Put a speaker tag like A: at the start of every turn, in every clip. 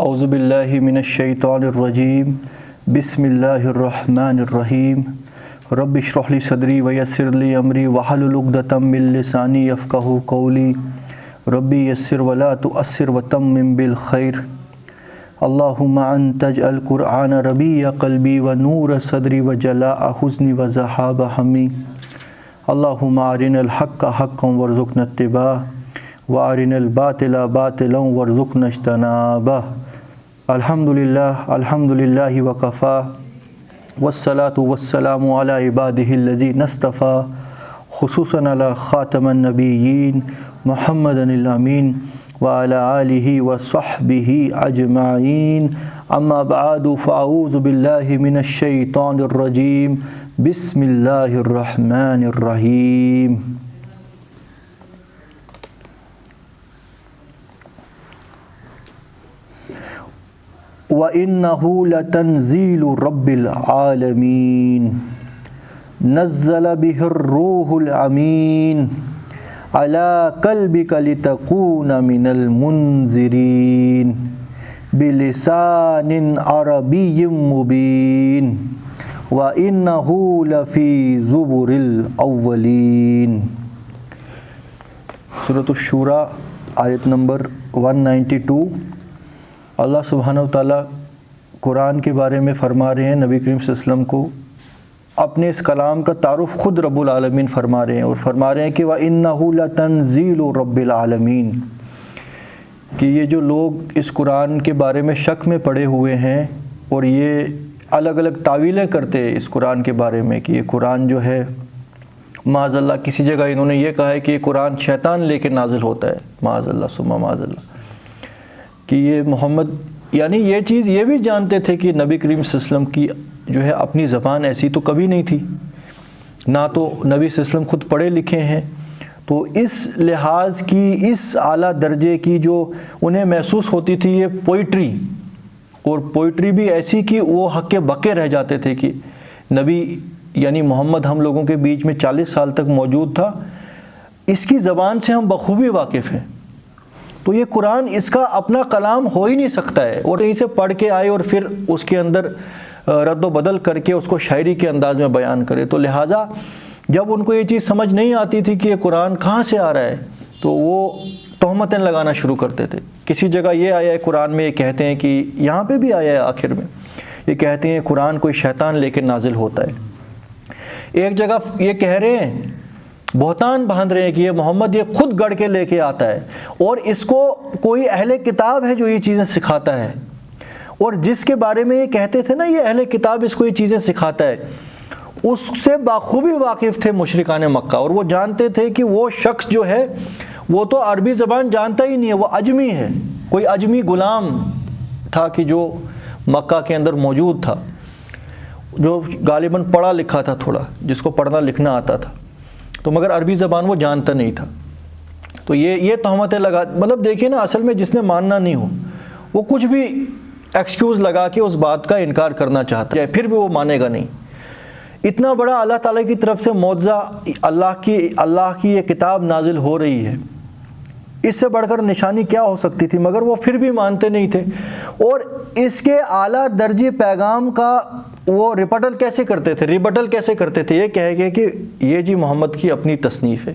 A: اعوذ باللہ من الشیطان الرجیم بسم اللہ الرحمن الرحیم رب اشرح لی صدری ویسر لی امری واحلل عقدۃ من لسانی یفقہوا قولی ربی یسر ولا تؤثر وتمم بالخیر اللہم انت اجعل القرآن ربیع قلبی ونور صدری وجلاء حزنی وذہاب ہمی اللہم ارنا الحق حقا وارزقنا اتباعہ وارنا الباطل باطلا وارزقنا اجتنابہ۔ الحمدللہ وکفا والصلاة والسلام علی عبادہ الذین اصطفیٰ خصوصاً علی خاتم النبیین محمد الامین وعلی آلہ وصحبہ اجمعین، اما بعد فاعوذ باللہ من الشیطان الرجیم، بسم اللہ الرحمن الرحیم۔ وَإِنَّهُ لَتَنزِيلُ رَبِّ الْعَالَمِينَ نَزَّلَ بِهِ الرُّوحُ الْأَمِينُ عَلَى قَلْبِكَ لِتَكُونَ مِنَ الْمُنذِرِينَ بِلِسَانٍ عَرَبِيٍّ مُبِينٍ وَإِنَّهُ لَفِي زُبُرِ الْأَوَّلِينَ۔ سورۃ الشورى آیت نمبر 192۔ اللہ سبحانہ وتعالیٰ قرآن کے بارے میں فرما رہے ہیں، نبی کریم صلی اللہ علیہ وسلم کو اپنے اس کلام کا تعارف خود رب العالمین فرما رہے ہیں، اور فرما رہے ہیں کہ وَإِنَّهُ لَتَنزِيلُ رَبِّ الْعَالَمِينَ، کہ یہ جو لوگ اس قرآن کے بارے میں شک میں پڑے ہوئے ہیں اور یہ الگ الگ تعویلیں کرتے ہیں اس قرآن کے بارے میں کہ یہ قرآن جو ہے معاذ اللہ، کسی جگہ انہوں نے یہ کہا ہے کہ یہ قرآن شیطان لے کے نازل ہوتا ہے، معاذ اللہ ثم معاذ اللہ، کہ یہ محمد، یعنی یہ چیز یہ بھی جانتے تھے کہ نبی کریم صلی اللہ علیہ وسلم کی جو ہے اپنی زبان ایسی تو کبھی نہیں تھی، نہ تو نبی صلی اللہ علیہ وسلم خود پڑھے لکھے ہیں، تو اس لحاظ کی، اس اعلیٰ درجے کی جو انہیں محسوس ہوتی تھی یہ پوئٹری، اور پوئٹری بھی ایسی کہ وہ حق بقے رہ جاتے تھے کہ نبی یعنی محمد ہم لوگوں کے بیچ میں 40 سال تک موجود تھا، اس کی زبان سے ہم بخوبی واقف ہیں، تو یہ قرآن اس کا اپنا کلام ہو ہی نہیں سکتا ہے، اور کہیں سے پڑھ کے آئے اور پھر اس کے اندر رد و بدل کر کے اس کو شاعری کے انداز میں بیان کرے، تو لہٰذا جب ان کو یہ چیز سمجھ نہیں آتی تھی کہ یہ قرآن کہاں سے آ رہا ہے تو وہ تہمتیں لگانا شروع کرتے تھے۔ کسی جگہ یہ آیا ہے قرآن میں، یہ کہتے ہیں کہ یہاں پہ بھی آیا ہے آخر میں، یہ کہتے ہیں قرآن کوئی شیطان لے کے نازل ہوتا ہے۔ ایک جگہ یہ کہہ رہے ہیں، بہتان باندھ رہے ہیں کہ یہ محمد یہ خود گڑھ کے لے کے آتا ہے، اور اس کو کوئی اہل کتاب ہے جو یہ چیزیں سکھاتا ہے، اور جس کے بارے میں یہ کہتے تھے نا یہ اہل کتاب اس کو یہ چیزیں سکھاتا ہے، اس سے بخوبی واقف تھے مشرکان مکہ، اور وہ جانتے تھے کہ وہ شخص جو ہے وہ تو عربی زبان جانتا ہی نہیں ہے، وہ عجمی ہے، کوئی عجمی غلام تھا کہ جو مکہ کے اندر موجود تھا، جو غالباً پڑھا لکھا تھا تھوڑا، جس کو پڑھنا لکھنا آتا تھا، تو مگر عربی زبان وہ جانتا نہیں تھا، تو یہ تہمتیں لگا، مطلب دیکھیں نا، اصل میں جس نے ماننا نہیں ہو وہ کچھ بھی ایکسکیوز لگا کے اس بات کا انکار کرنا چاہتا ہے، پھر بھی وہ مانے گا نہیں۔ اتنا بڑا اللہ تعالیٰ کی طرف سے معجزہ، اللہ کی یہ کتاب نازل ہو رہی ہے، اس سے بڑھ کر نشانی کیا ہو سکتی تھی، مگر وہ پھر بھی مانتے نہیں تھے، اور اس کے اعلیٰ درجے پیغام کا وہ ریبٹل کیسے کرتے تھے، یہ کہے گئے کہ یہ جی محمد کی اپنی تصنیف ہے،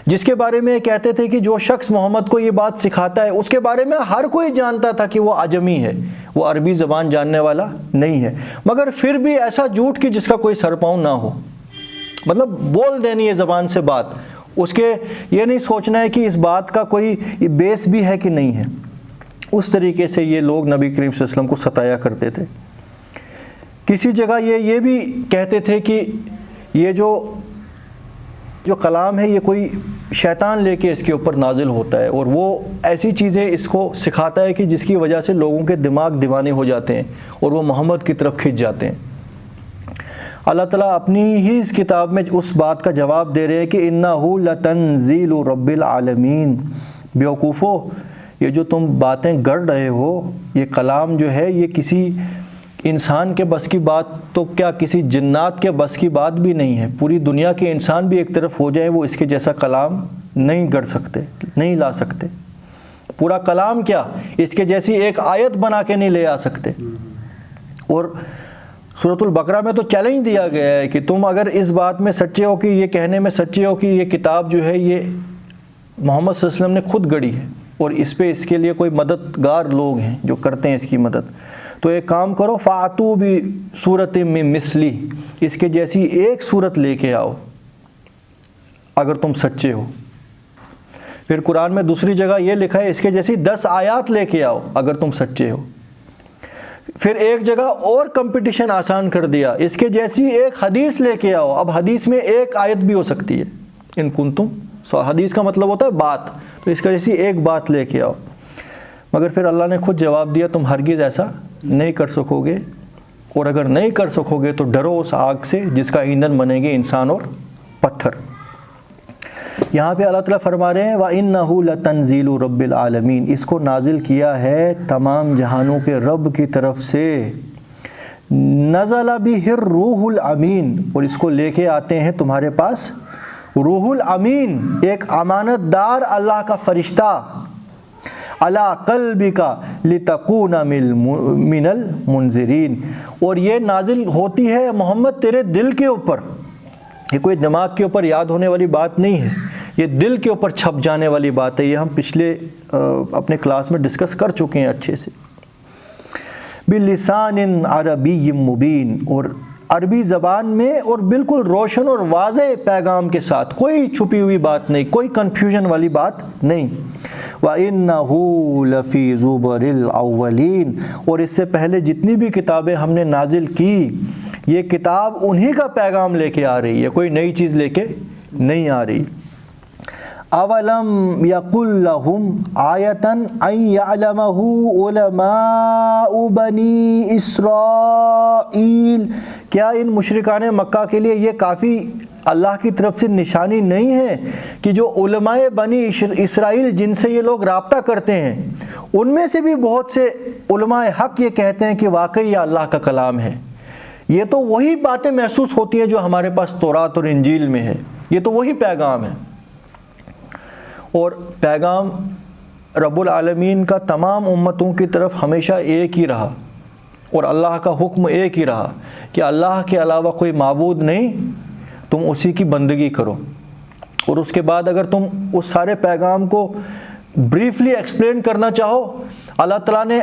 A: جس کے بارے میں یہ کہتے تھے کہ جو شخص محمد کو یہ بات سکھاتا ہے اس کے بارے میں ہر کوئی جانتا تھا کہ وہ عجمی ہے، وہ عربی زبان جاننے والا نہیں ہے، مگر پھر بھی ایسا جھوٹ کہ جس کا کوئی سر پاؤں نہ ہو، مطلب بول دینی ہے زبان سے بات، اس کے یہ نہیں سوچنا ہے کہ اس بات کا کوئی بیس بھی ہے کہ نہیں ہے۔ اس طریقے سے یہ لوگ نبی کریم صلی اللہ علیہ وسلم کو ستایا کرتے تھے۔ کسی جگہ یہ بھی کہتے تھے کہ یہ جو کلام ہے یہ کوئی شیطان لے کے اس کے اوپر نازل ہوتا ہے، اور وہ ایسی چیزیں اس کو سکھاتا ہے کہ جس کی وجہ سے لوگوں کے دماغ دیوانے ہو جاتے ہیں اور وہ محمد کی طرف کھنچ جاتے ہیں۔ اللہ تعالیٰ اپنی ہی اس کتاب میں اس بات کا جواب دے رہے ہیں کہ اِنَّهُ لَتَنزِيلُ رَبِّ الْعَالَمِينَ، بیوقوفو، یہ جو تم باتیں گڑھ رہے ہو، یہ کلام جو ہے یہ کسی انسان کے بس کی بات تو کیا کسی جنات کے بس کی بات بھی نہیں ہے۔ پوری دنیا کے انسان بھی ایک طرف ہو جائیں وہ اس کے جیسا کلام نہیں گڑھ سکتے، نہیں لا سکتے۔ پورا کلام کیا، اس کے جیسی ایک آیت بنا کے نہیں لے آ سکتے۔ اور سورۃ البقرہ میں تو چیلنج دیا گیا ہے کہ تم اگر اس بات میں سچے ہو کہ یہ کہنے میں سچے ہو کہ یہ کتاب جو ہے یہ محمد صلی اللہ علیہ وسلم نے خود گڑھی ہے اور اس پہ اس کے لیے کوئی مددگار لوگ ہیں جو کرتے ہیں اس کی مدد، تو ایک کام کرو، فَأْتُوا بِسُورَةٍ مِّن مِثْلِهِ، اس کے جیسی ایک صورت لے کے آؤ اگر تم سچے ہو۔ پھر قرآن میں دوسری جگہ یہ لکھا ہے اس کے جیسی 10 آیات لے کے آؤ اگر تم سچے ہو۔ پھر ایک جگہ اور کمپٹیشن آسان کر دیا، اس کے جیسی ایک حدیث لے کے آؤ۔ اب حدیث میں ایک آیت بھی ہو سکتی ہے، ان کنتم، حدیث کا مطلب ہوتا ہے بات، تو اس کا جیسی ایک بات لے کے آؤ۔ مگر پھر اللہ نے خود جواب دیا تم ہرگز ایسا نہیں کر سکو گے، اور اگر نہیں کر سکو گے تو ڈرو اس آگ سے جس کا ایندھن بنے گے انسان اور پتھر۔ یہاں پہ اللہ تعالیٰ فرما رہے ہیں وَإِنَّهُ لَتَنزِيلُ رَبِّ الْعَالَمِينَ، اس کو نازل کیا ہے تمام جہانوں کے رب کی طرف سے، نزل بِهِ الرُّوحُ الْأَمِينُ، اور اس کو لے کے آتے ہیں تمہارے پاس روح الامین، ایک امانت دار اللہ کا فرشتہ، علی قلبک لتکون من المنذرین، اور یہ نازل ہوتی ہے محمد تیرے دل کے اوپر، یہ کوئی دماغ کے اوپر یاد ہونے والی بات نہیں ہے، یہ دل کے اوپر چھپ جانے والی بات ہے۔ یہ ہم پچھلے اپنے کلاس میں ڈسکس کر چکے ہیں اچھے سے۔ بلسان عربی مبین، اور عربی زبان میں اور بالکل روشن اور واضح پیغام کے ساتھ، کوئی چھپی ہوئی بات نہیں، کوئی کنفیوژن والی بات نہیں۔ وَإِنَّهُ لَفِي زُبُرِ الْأَوَّلِينَ، اور اس سے پہلے جتنی بھی کتابیں ہم نے نازل کی، یہ کتاب انہی کا پیغام لے کے آ رہی ہے، کوئی نئی چیز لے کے نہیں آ رہی۔ اولم یقل لہم آیتن ان یعلمہ علماء بنی اسرائیل، کیا ان مشرکان مکہ کے لیے یہ کافی اللہ کی طرف سے نشانی نہیں ہے کہ جو علماء بنی اسرائیل جن سے یہ لوگ رابطہ کرتے ہیں، ان میں سے بھی بہت سے علماء حق یہ کہتے ہیں کہ واقعی یہ اللہ کا کلام ہے، یہ تو وہی باتیں محسوس ہوتی ہیں جو ہمارے پاس تورات اور انجیل میں ہے، یہ تو وہی پیغام ہے۔ اور پیغام رب العالمین کا تمام امتوں کی طرف ہمیشہ ایک ہی رہا، اور اللہ کا حکم ایک ہی رہا کہ اللہ کے علاوہ کوئی معبود نہیں، تم اسی کی بندگی کرو۔ اور اس کے بعد اگر تم اس سارے پیغام کو بریفلی ایکسپلین کرنا چاہو، اللہ تعالیٰ نے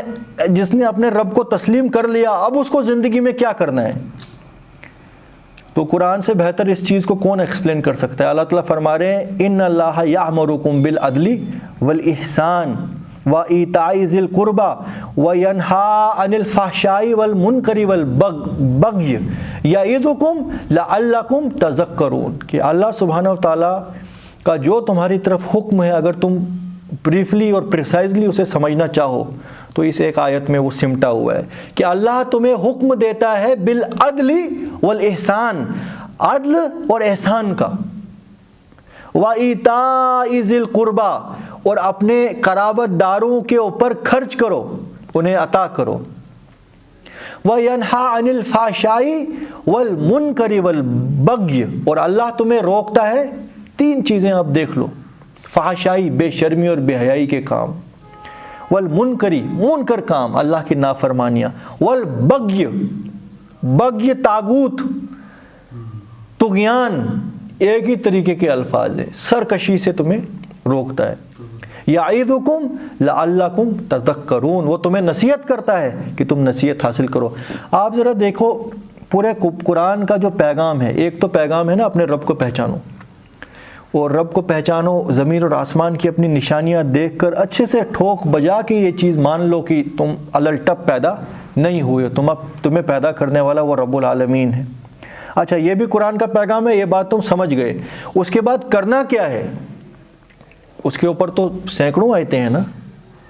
A: جس نے اپنے رب کو تسلیم کر لیا، اب اس کو زندگی میں کیا کرنا ہے، تو قرآن سے بہتر اس چیز کو کون ایکسپلین کر سکتا ہے۔ اللہ تعالیٰ فرما رہے ہیں ان اللہ یأمرکم بالعدل والاحسان وایتاء ذی القربى وینہی عن الفحشاء والمنکر والبغی یعظکم لعلکم تذکرون، کہ اللہ سبحانہ وتعالیٰ کا جو تمہاری طرف حکم ہے اگر تم بریفلی اور پریسائزلی اسے سمجھنا چاہو تو اس ایک آیت میں وہ سمٹا ہوا ہے کہ اللہ تمہیں حکم دیتا ہے بالعدل والاحسان، عدل اور احسان کا، وایتاء ذی القربى، اور اپنے قرابت داروں کے اوپر خرچ کرو، انہیں عطا کرو، وینہی عن الفحشاء والمنکر والبغی، اور اللہ تمہیں روکتا ہے 3 چیزیں آپ دیکھ لو، فحشائی بے شرمی اور بے حیائی کے کام، والمنکری منکر کام اللہ کی نافرمانیاں، والبغی بغی طاغوت طغیان، ایک ہی طریقے کے الفاظ ہیں، سرکشی سے تمہیں روکتا ہے۔ یعظکم لعلکم تذکرون، وہ تمہیں نصیحت کرتا ہے کہ تم نصیحت حاصل کرو۔ آپ ذرا دیکھو پورے قرآن کا جو پیغام ہے، ایک تو پیغام ہے نا اپنے رب کو پہچانو، اور رب کو پہچانو، زمین اور آسمان کی اپنی نشانیاں دیکھ کر اچھے سے ٹھوک بجا کے یہ چیز مان لو کہ تم الٹپ پیدا نہیں ہوئے، تمہیں پیدا کرنے والا وہ رب العالمین ہے۔ اچھا، یہ بھی قرآن کا پیغام ہے، یہ بات تم سمجھ گئے۔ اس کے بعد کرنا کیا ہے، اس کے اوپر تو سینکڑوں آیتیں ہیں نا،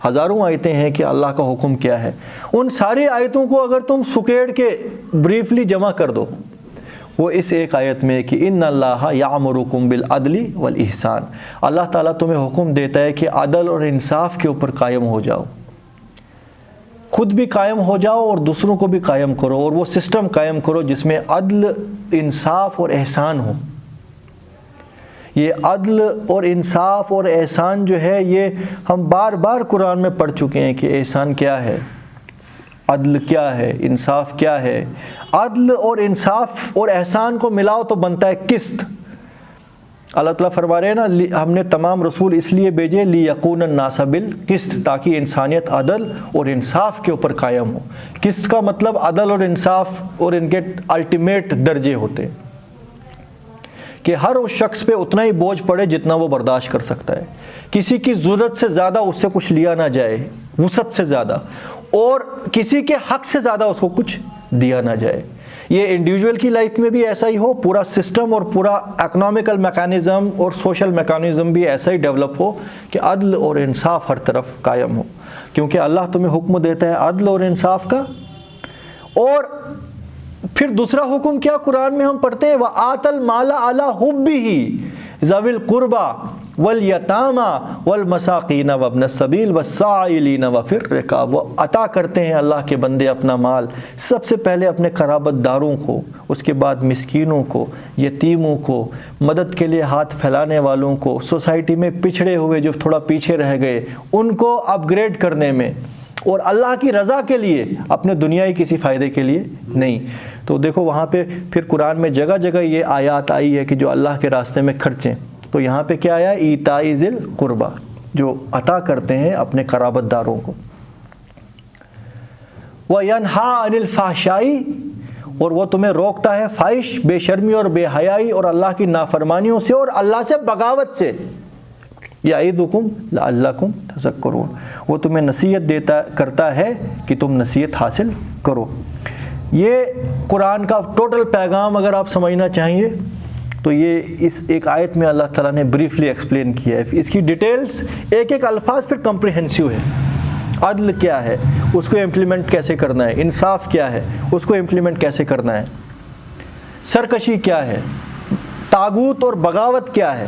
A: ہزاروں آیتیں ہیں کہ اللہ کا حکم کیا ہے۔ ان ساری آیتوں کو اگر تم سکیڑ کے بریفلی جمع کر دو، وہ اس ایک آیت میں کہ ان اللہ یامرکم بالعدل والاحسان، اللہ تعالیٰ تمہیں حکم دیتا ہے کہ عدل اور انصاف کے اوپر قائم ہو جاؤ، خود بھی قائم ہو جاؤ اور دوسروں کو بھی قائم کرو، اور وہ سسٹم قائم کرو جس میں عدل، انصاف اور احسان ہو۔ یہ عدل اور انصاف اور احسان جو ہے یہ ہم بار بار قرآن میں پڑھ چکے ہیں کہ احسان کیا ہے، عدل کیا ہے، انصاف کیا ہے۔ عدل اور انصاف اور احسان کو ملاؤ تو بنتا ہے قسط۔ اللہ تعالیٰ فرما رہے ہیں نا، ہم نے تمام رسول اس لیے بھیجے لیکون الناس بالقسط، تاکہ انسانیت عدل اور انصاف کے اوپر قائم ہو۔ قسط کا مطلب عدل اور انصاف اور ان کے الٹیمیٹ درجے ہوتے ہیں کہ ہر اس شخص پہ اتنا ہی بوجھ پڑے جتنا وہ برداشت کر سکتا ہے، کسی کی ضرورت سے زیادہ اس سے کچھ لیا نہ جائے، وسعت سے زیادہ، اور کسی کے حق سے زیادہ اس کو کچھ دیا نہ جائے۔ یہ انڈیویجول کی لائف میں بھی ایسا ہی ہو، پورا سسٹم اور پورا اکنامیکل میکانزم اور سوشل میکانزم بھی ایسا ہی ڈیولپ ہو کہ عدل اور انصاف ہر طرف قائم ہو، کیونکہ اللہ تمہیں حکم دیتا ہے عدل اور انصاف کا۔ اور پھر دوسرا حکم کیا قرآن میں ہم پڑھتے ہیں، وَآتَ الْمَالَ عَلَىٰ حُبِّهِ ذَوِي الْقُرْبَىٰ وَالْيَتَامَىٰ وَالْمَسَاقِينَ وَابْنَ السَّبِيلِ وَالسَّائِلِينَ وَفِي الرِّقَابِ۔ وہ عطا کرتے ہیں اللہ کے بندے اپنا مال، سب سے پہلے اپنے قرابت داروں کو، اس کے بعد مسکینوں کو، یتیموں کو، مدد کے لیے ہاتھ پھیلانے والوں کو، سوسائٹی میں پچھڑے ہوئے جو تھوڑا پیچھے رہ گئے ان کو اپ گریڈ کرنے میں، اور اللہ کی رضا کے لیے، اپنے دنیائی کسی فائدے کے لیے نہیں۔ تو دیکھو وہاں پہ پھر قرآن میں جگہ جگہ یہ آیات آئی ہے کہ جو اللہ کے راستے میں خرچیں، تو یہاں پہ کیا آیا، ایتاء ذی القربیٰ، جو عطا کرتے ہیں اپنے قرابت داروں کو۔ وَيَنْهَىٰ عَنِ الْفَحْشَاءِ، اور وہ تمہیں روکتا ہے فحش، بے شرمی اور بے حیائی اور اللہ کی نافرمانیوں سے اور اللہ سے بغاوت سے۔ یعظکم لعلکم تذکرون، وہ تمہیں نصیحت کرتا ہے کہ تم نصیحت حاصل کرو۔ یہ قرآن کا ٹوٹل پیغام اگر آپ سمجھنا چاہیے تو یہ اس ایک آیت میں اللہ تعالیٰ نے بریفلی ایکسپلین کیا ہے۔ اس کی ڈیٹیلز ایک ایک الفاظ پھر کمپریہنسو ہے۔ عدل کیا ہے، اس کو امپلیمنٹ کیسے کرنا ہے، انصاف کیا ہے، اس کو امپلیمنٹ کیسے کرنا ہے، سرکشی کیا ہے، طاغوت اور بغاوت کیا ہے،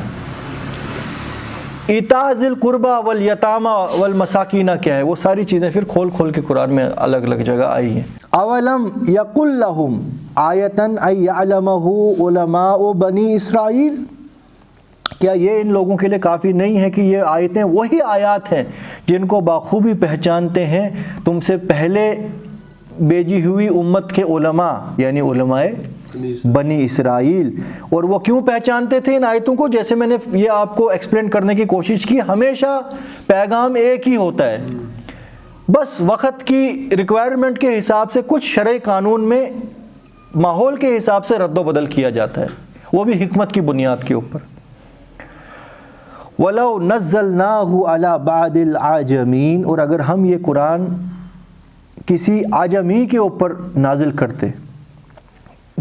A: ایتاء ذی القربیٰ والیتامى والمساکین کیا ہے، وہ ساری چیزیں پھر کھول کھول کے قرآن میں الگ الگ جگہ آئی ہیں۔
B: اولم یقل لہم آیۃ ان یعلمہ علماء بنی اسرائیل،
A: کیا یہ ان لوگوں کے لیے کافی نہیں ہے کہ یہ آیتیں وہی آیات ہیں جن کو بخوبی پہچانتے ہیں تم سے پہلے بھیجی ہوئی امت کے علماء، یعنی علماء بنی اسرائیل۔ اور وہ کیوں پہچانتے تھے ان آیتوں کو؟ جیسے میں نے یہ آپ کو ایکسپلین کرنے کی کوشش کی، ہمیشہ پیغام ایک ہی ہوتا ہے، بس وقت کی ریکوائرمنٹ کے حساب سے کچھ شرعی قانون میں ماحول کے حساب سے رد و بدل کیا جاتا ہے، وہ بھی حکمت کی بنیاد کے اوپر۔
B: وَلَوْ نَزَّلْنَاهُ عَلَى بَعْضِ الْأَعْجَمِينَ، اور اگر ہم یہ قرآن کسی اعجمی کے اوپر نازل کرتے،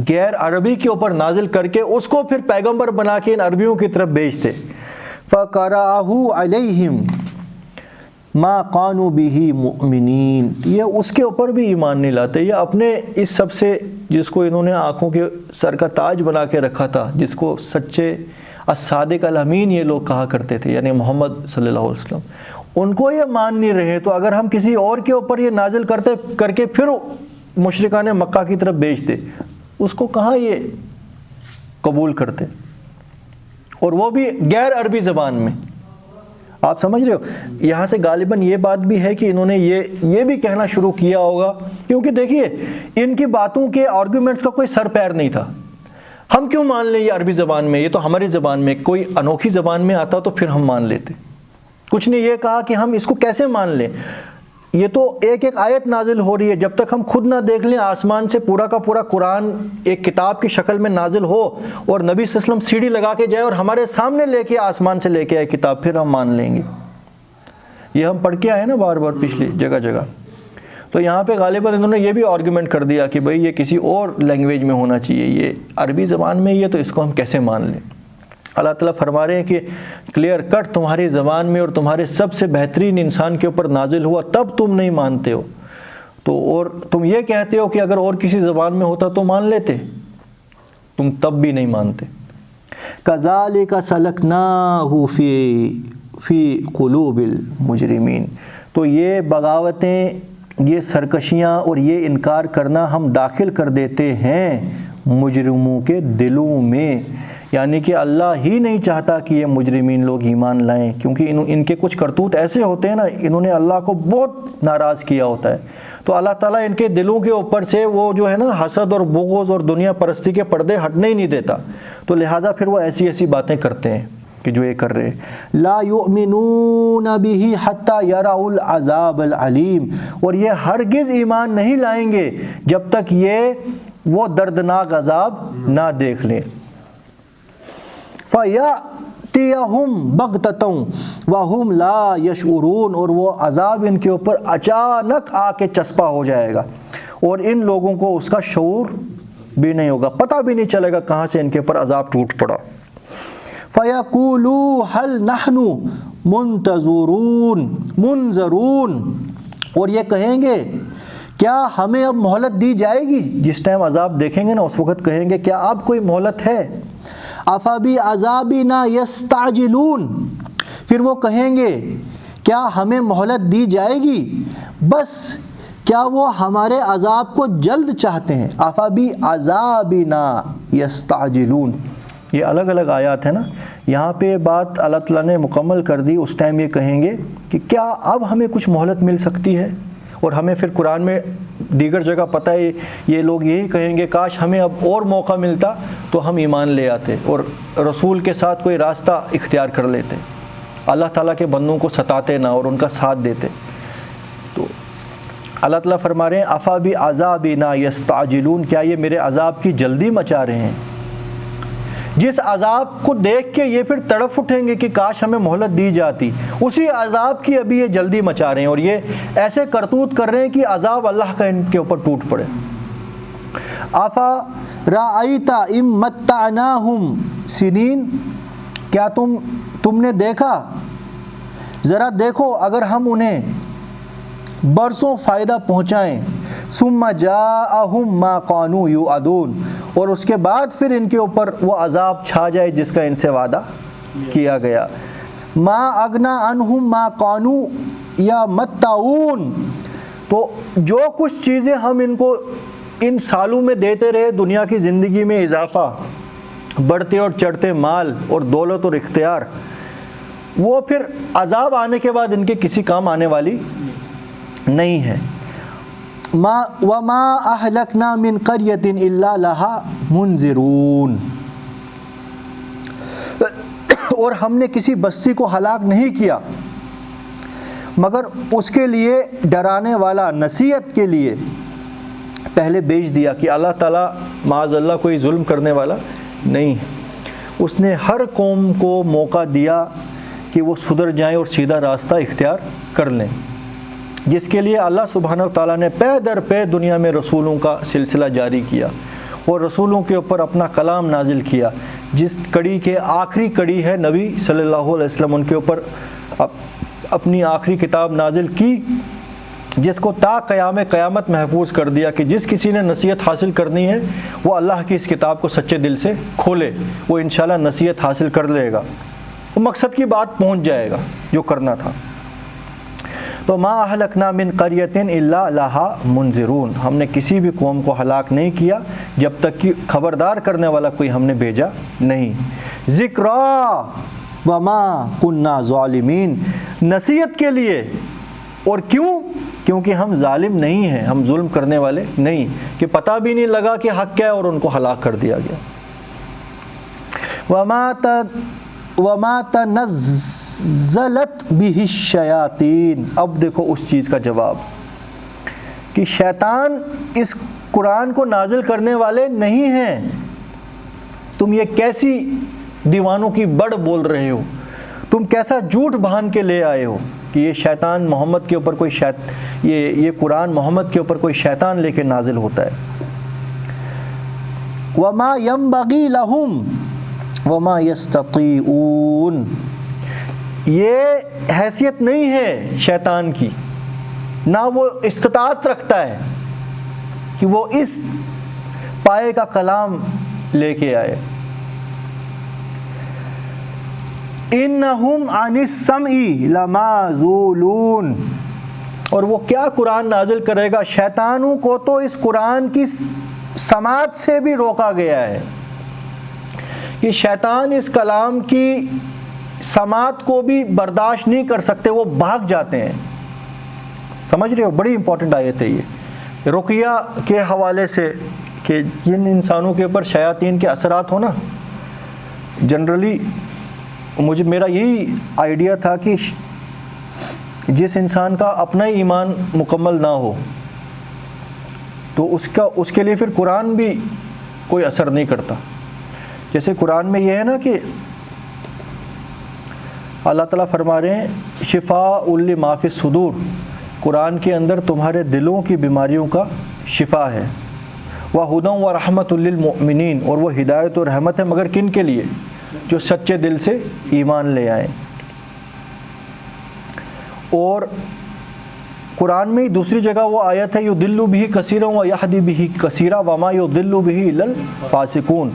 B: غیر عربی کے اوپر نازل کر کے اس کو پھر پیغمبر بنا کے ان عربیوں کی طرف بھیجتے، فَقَرَأَهُ عَلَيْهِمْ مَا قَانُوا بِهِ مُؤْمِنِينَ،
A: یہ اس کے اوپر بھی ایمان نہیں لاتے، یہ اپنے اس سب سے جس کو انہوں نے آنکھوں کے سر کا تاج بنا کے رکھا تھا، جس کو سچے الصادق الامین یہ لوگ کہا کرتے تھے، یعنی محمد صلی اللہ علیہ وسلم، ان کو یہ مان نہیں رہے، تو اگر ہم کسی اور کے اوپر یہ نازل کرتے کر کے پھر مشرکان مکہ کی طرف بھیجتے، اس کو کہاں یہ قبول کرتے، اور وہ بھی غیر عربی زبان میں۔ آپ سمجھ رہے ہو، یہاں سے غالباً یہ بات بھی ہے کہ انہوں نے یہ بھی کہنا شروع کیا ہوگا، کیونکہ دیکھیے ان کی باتوں کے آرگومنٹس کا کوئی سر پیر نہیں تھا۔ ہم کیوں مان لیں یہ عربی زبان میں، یہ تو ہماری زبان میں، کوئی انوکھی زبان میں آتا تو پھر ہم مان لیتے۔ کچھ نے یہ کہا کہ ہم اس کو کیسے مان لیں، یہ تو ایک ایک آیت نازل ہو رہی ہے، جب تک ہم خود نہ دیکھ لیں آسمان سے پورا کا پورا قرآن ایک کتاب کی شکل میں نازل ہو اور نبی صلی اللہ علیہ وسلم سیڑھی لگا کے جائے اور ہمارے سامنے لے کے آسمان سے لے کے آئے کتاب، پھر ہم مان لیں گے۔ یہ ہم پڑھ کے آئے نا بار بار پچھلی جگہ جگہ۔ تو یہاں پہ غالباً انہوں نے یہ بھی آرگومنٹ کر دیا کہ بھئی یہ کسی اور لینگویج میں ہونا چاہیے، یہ عربی زبان میں ہی ہے تو اس کو ہم کیسے مان لیں۔ اللہ تعالیٰ فرما رہے ہیں کہ کلیئر کٹ تمہاری زبان میں اور تمہارے سب سے بہترین انسان کے اوپر نازل ہوا، تب تم نہیں مانتے ہو، تو اور تم یہ کہتے ہو کہ اگر اور کسی زبان میں ہوتا تو مان لیتے، تم تب بھی نہیں مانتے۔
B: كَذَلِكَ سَلَكْنَاهُ فِي قُلُوبِ الْمُجْرِمِينَ،
A: تو یہ بغاوتیں، یہ سرکشیاں اور یہ انکار کرنا ہم داخل کر دیتے ہیں مجرموں کے دلوں میں۔ یعنی کہ اللہ ہی نہیں چاہتا کہ یہ مجرمین لوگ ایمان لائیں، کیونکہ ان کے کچھ کرتوت ایسے ہوتے ہیں نا، انہوں نے اللہ کو بہت ناراض کیا ہوتا ہے، تو اللہ تعالیٰ ان کے دلوں کے اوپر سے وہ جو ہے نا حسد اور بغض اور دنیا پرستی کے پردے ہٹنے ہی نہیں دیتا، تو لہٰذا پھر وہ ایسی باتیں کرتے ہیں کہ جو یہ کر رہے ہیں۔
B: لا یؤمنون بہ حتی یروا العذاب العلیم، اور یہ ہرگز ایمان نہیں لائیں گے جب تک یہ وہ دردناک عذاب نہ دیکھ لیں۔ فَيَأْتِيَهُمْ بَغْتَةً وَهُمْ لَا يَشْعُرُونَ، اور وہ عذاب ان کے اوپر اچانک آ کے چسپا ہو جائے گا اور ان لوگوں کو اس کا شعور بھی نہیں ہوگا، پتہ بھی نہیں چلے گا کہاں سے ان کے اوپر عذاب ٹوٹ پڑا۔ فَيَقُولُوا هَلْ نَحْنُ مُنظَرُونَ، اور یہ کہیں گے کیا ہمیں اب مہلت دی جائے گی؟ جس ٹائم عذاب دیکھیں گے نا اس وقت کہیں گے کیا اب کوئی مہلت ہے؟ أَفَبِعَذَابِنَا يَسْتَعْجِلُونَ، پھر وہ کہیں گے کیا ہمیں مہلت دی جائے گی، بس کیا وہ ہمارے عذاب کو جلد چاہتے ہیں۔ أَفَبِعَذَابِنَا يَسْتَعْجِلُونَ،
A: یہ الگ الگ آیات ہیں نا، یہاں پہ بات اللہ تعالیٰ نے مکمل کر دی، اس ٹائم یہ کہیں گے کہ کیا اب ہمیں کچھ مہلت مل سکتی ہے؟ اور ہمیں پھر قرآن میں دیگر جگہ پتہ ہے یہ لوگ یہی کہیں گے کاش ہمیں اب اور موقع ملتا تو ہم ایمان لے آتے اور رسول کے ساتھ کوئی راستہ اختیار کر لیتے، اللہ تعالیٰ کے بندوں کو ستاتے نہ اور ان کا ساتھ دیتے۔ تو اللہ تعالیٰ فرما رہے ہیں أَفَبِعَذَابِنَا يَسْتَعْجِلُونَ، کیا یہ میرے عذاب کی جلدی مچا رہے ہیں؟ جس عذاب کو دیکھ کے یہ پھر تڑپ اٹھیں گے کہ کاش ہمیں مہلت دی جاتی، اسی عذاب کی ابھی یہ جلدی مچا رہے ہیں اور یہ ایسے کرتوت کر رہے ہیں کہ عذاب اللہ کا ان کے اوپر ٹوٹ پڑے۔
B: أَفَرَأَيْتَ إِن مَّتَّعْنَاهُمْ سِنِينَ، کیا تم نے دیکھا، ذرا دیکھو اگر ہم انہیں برسوں فائدہ پہنچائیں، ثم جاءہم ما كانوا یوعدون، اور اس کے بعد پھر ان کے اوپر وہ عذاب چھا جائے جس کا ان سے وعدہ کیا گیا۔ ما اغنا عنہم ما كانوا یمتعون، تو جو کچھ چیزیں ہم ان کو ان سالوں میں دیتے رہے، دنیا کی زندگی میں اضافہ، بڑھتے اور چڑھتے مال اور دولت اور اختیار، وہ پھر عذاب آنے کے بعد ان کے کسی کام آنے والی نہیں ہے۔ وَمَا أَهْلَكْنَا مِنْ قَرْيَةٍ إِلَّا لَهَا مُنذِرُونَ، اور ہم نے کسی بستی کو ہلاک نہیں کیا مگر اس کے لیے ڈرانے والا، نصیحت کے لیے پہلے بھیج دیا کہ اللہ تعالیٰ معاذ اللہ کوئی ظلم کرنے والا نہیں، اس نے ہر قوم کو موقع دیا کہ وہ سدھر جائیں اور سیدھا راستہ اختیار کر لیں، جس کے لیے اللہ سبحانہ وتعالیٰ نے پے در پے دنیا میں رسولوں کا سلسلہ جاری کیا اور رسولوں کے اوپر اپنا کلام نازل کیا، جس کڑی کے آخری کڑی ہے نبی صلی اللہ علیہ وسلم، ان کے اوپر اپنی آخری کتاب نازل کی جس کو تا قیامت محفوظ کر دیا کہ جس کسی نے نصیحت حاصل کرنی ہے وہ اللہ کی اس کتاب کو سچے دل سے کھولے، وہ انشاءاللہ نصیحت حاصل کر لے گا، وہ مقصد کی بات پہنچ جائے گا جو کرنا تھا۔ تو ما اہلکنا من قریۃ الا لہا منذرون، ہم نے کسی بھی قوم کو ہلاک نہیں کیا جب تک کہ خبردار کرنے والا کوئی ہم نے بھیجا نہیں۔ ذکرا وما کننا ظالمین، نصیحت کے لیے، اور کیونکہ ہم ظالم نہیں ہیں، ہم ظلم کرنے والے نہیں، کہ پتہ بھی نہیں لگا کہ حق کیا ہے اور ان کو ہلاک کر دیا گیا۔ وما تنزلت بہ الشیاطین، اب دیکھو اس چیز کا جواب کہ شیطان اس قرآن کو نازل کرنے والے نہیں ہیں، تم یہ کیسی دیوانوں کی بڑ بول رہے ہو، تم کیسا جھوٹ بہان کے لے آئے ہو کہ یہ شیطان محمد کے اوپر کوئی یہ قرآن محمد کے اوپر کوئی شیطان لے کے نازل ہوتا ہے۔ وما ينبغي لهم وما يستطيعون،
A: یہ حیثیت نہیں ہے شیطان کی، نہ وہ استطاعت رکھتا ہے کہ وہ اس پائے کا کلام لے کے آئے۔
B: انہم عن السمع لمعزولون،
A: اور وہ کیا قرآن نازل کرے گا، شیطانوں کو تو اس قرآن کی سماعت سے بھی روکا گیا ہے کہ شیطان اس کلام کی سماعت کو بھی برداشت نہیں کر سکتے، وہ بھاگ جاتے ہیں. سمجھ رہے ہو؟ بڑی امپورٹنٹ آیت ہے یہ رقیہ کے حوالے سے، کہ جن انسانوں کے اوپر شیاطین کے اثرات ہو نا، جنرلی میرا یہی آئیڈیا تھا کہ جس انسان کا اپنا ہی ایمان مکمل نہ ہو تو اس کے لیے پھر قرآن بھی کوئی اثر نہیں کرتا. جیسے قرآن میں یہ ہے نا کہ اللہ تعالیٰ فرما رہے ہیں شفاء لما فی الصدور، قرآن کے اندر تمہارے دلوں کی بیماریوں کا شفا ہے. وَهُدًى وَرَحْمَةٌ لِّلْمُؤْمِنِينَ، اور وہ ہدایت و رحمت ہے مگر کن کے لیے؟ جو سچے دل سے ایمان لے آئیں. اور قرآن میں دوسری جگہ وہ آیت ہے یضل بہ کثیرا ویہدی بہ کثیرا وما یضل بہ الا الفاسقون،